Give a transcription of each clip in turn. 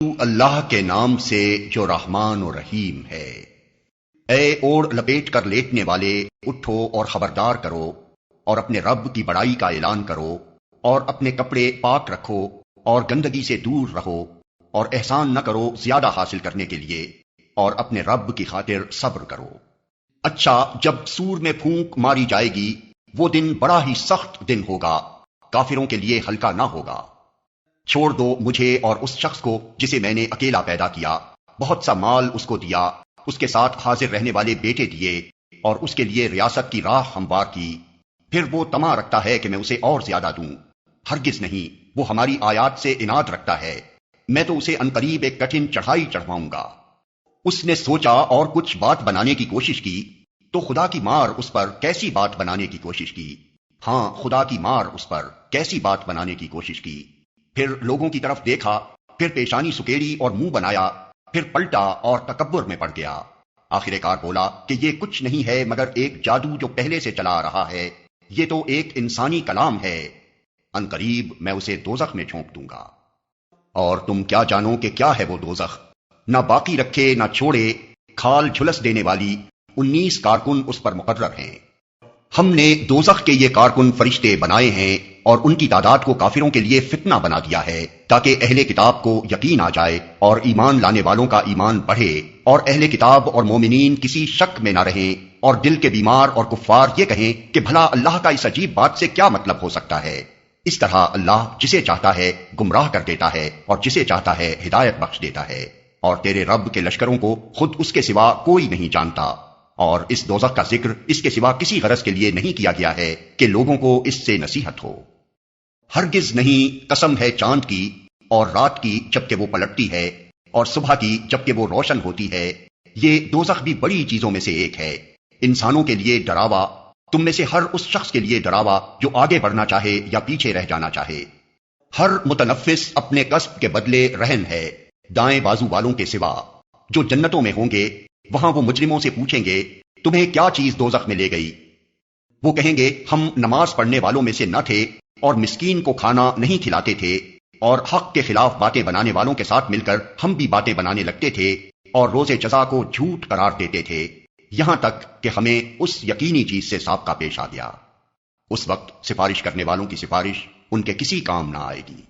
اللہ کے نام سے جو رحمان و رحیم ہے۔ اے اوڑ لپیٹ کر لیٹنے والے، اٹھو اور خبردار کرو اور اپنے رب کی بڑائی کا اعلان کرو اور اپنے کپڑے پاک رکھو اور گندگی سے دور رہو اور احسان نہ کرو زیادہ حاصل کرنے کے لیے اور اپنے رب کی خاطر صبر کرو۔ اچھا، جب سور میں پھونک ماری جائے گی وہ دن بڑا ہی سخت دن ہوگا، کافروں کے لیے ہلکا نہ ہوگا۔ چھوڑ دو مجھے اور اس شخص کو جسے میں نے اکیلا پیدا کیا، بہت سا مال اس کو دیا، اس کے ساتھ حاضر رہنے والے بیٹے دیے اور اس کے لیے ریاست کی راہ ہموار کی، پھر وہ طمع رکھتا ہے کہ میں اسے اور زیادہ دوں۔ ہرگز نہیں، وہ ہماری آیات سے عناد رکھتا ہے، میں تو اسے عنقریب ایک کٹھن چڑھائی چڑھواؤں گا۔ اس نے سوچا اور کچھ بات بنانے کی کوشش کی تو خدا کی مار اس پر کیسی بات بنانے کی کوشش کی۔ ہاں، خدا کی مار اس پر کیسی بات بنانے کی کوشش کی۔ پھر لوگوں کی طرف دیکھا، پھر پیشانی سکیڑی اور منہ بنایا، پھر پلٹا اور تکبر میں پڑ گیا۔ آخر کار بولا کہ یہ کچھ نہیں ہے مگر ایک جادو جو پہلے سے چلا آ رہا ہے، یہ تو ایک انسانی کلام ہے، عنقریب میں اسے دوزخ میں جھونک دوں گا۔ اور تم کیا جانو کہ کیا ہے وہ دوزخ؟ نہ باقی رکھے نہ چھوڑے، کھال جھلس دینے والی 19 کارکن اس پر مقرر ہیں۔ ہم نے دوزخ کے یہ کارکن فرشتے بنائے ہیں اور ان کی تعداد کو کافروں کے لیے فتنہ بنا دیا ہے تاکہ اہل کتاب کو یقین آ جائے اور ایمان لانے والوں کا ایمان بڑھے اور اہل کتاب اور مومنین کسی شک میں نہ رہیں اور دل کے بیمار اور کفار یہ کہیں کہ بھلا اللہ کا اس عجیب بات سے کیا مطلب ہو سکتا ہے۔ اس طرح اللہ جسے چاہتا ہے گمراہ کر دیتا ہے اور جسے چاہتا ہے ہدایت بخش دیتا ہے، اور تیرے رب کے لشکروں کو خود اس کے سوا کوئی نہیں جانتا، اور اس دوزخ کا ذکر اس کے سوا کسی غرض کے لیے نہیں کیا گیا ہے کہ لوگوں کو اس سے نصیحت ہو۔ ہرگز نہیں، قسم ہے چاند کی اور رات کی جبکہ وہ پلٹتی ہے اور صبح کی جبکہ وہ روشن ہوتی ہے، یہ دوزخ بھی بڑی چیزوں میں سے ایک ہے۔ انسانوں کے لیے ڈراوا، تم میں سے ہر اس شخص کے لیے ڈراوا جو آگے بڑھنا چاہے یا پیچھے رہ جانا چاہے۔ ہر متنفس اپنے کسب کے بدلے رہن ہے، دائیں بازو والوں کے سوا۔ جو جنتوں میں ہوں گے وہاں وہ مجرموں سے پوچھیں گے تمہیں کیا چیز دوزخ میں لے گئی؟ وہ کہیں گے ہم نماز پڑھنے والوں میں سے نہ تھے اور مسکین کو کھانا نہیں کھلاتے تھے اور حق کے خلاف باتیں بنانے والوں کے ساتھ مل کر ہم بھی باتیں بنانے لگتے تھے اور روز جزا کو جھوٹ قرار دیتے تھے، یہاں تک کہ ہمیں اس یقینی چیز سے سابقہ پیش آ گیا۔ اس وقت سفارش کرنے والوں کی سفارش ان کے کسی کام نہ آئے گی۔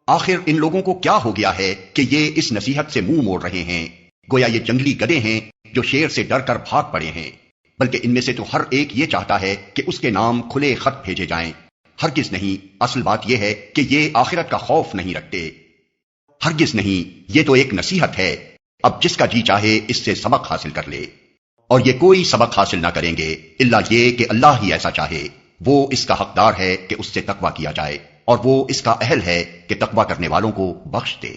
آخر ان لوگوں کو کیا ہو گیا ہے کہ یہ اس نصیحت سے منہ موڑ رہے ہیں؟ گویا یہ جنگلی گدھے ہیں جو شیر سے ڈر کر بھاگ پڑے ہیں، بلکہ ان میں سے تو ہر ایک یہ چاہتا ہے کہ اس کے نام کھلے خط بھیجے جائیں۔ ہرگز نہیں، اصل بات یہ ہے کہ یہ آخرت کا خوف نہیں رکھتے۔ ہرگز نہیں، یہ تو ایک نصیحت ہے، اب جس کا جی چاہے اس سے سبق حاصل کر لے، اور یہ کوئی سبق حاصل نہ کریں گے الا یہ کہ اللہ ہی ایسا چاہے، وہ اس کا حقدار ہے کہ اس سے تقویٰ کیا جائے اور وہ اس کا اہل ہے کہ تقویٰ کرنے والوں کو بخش دے۔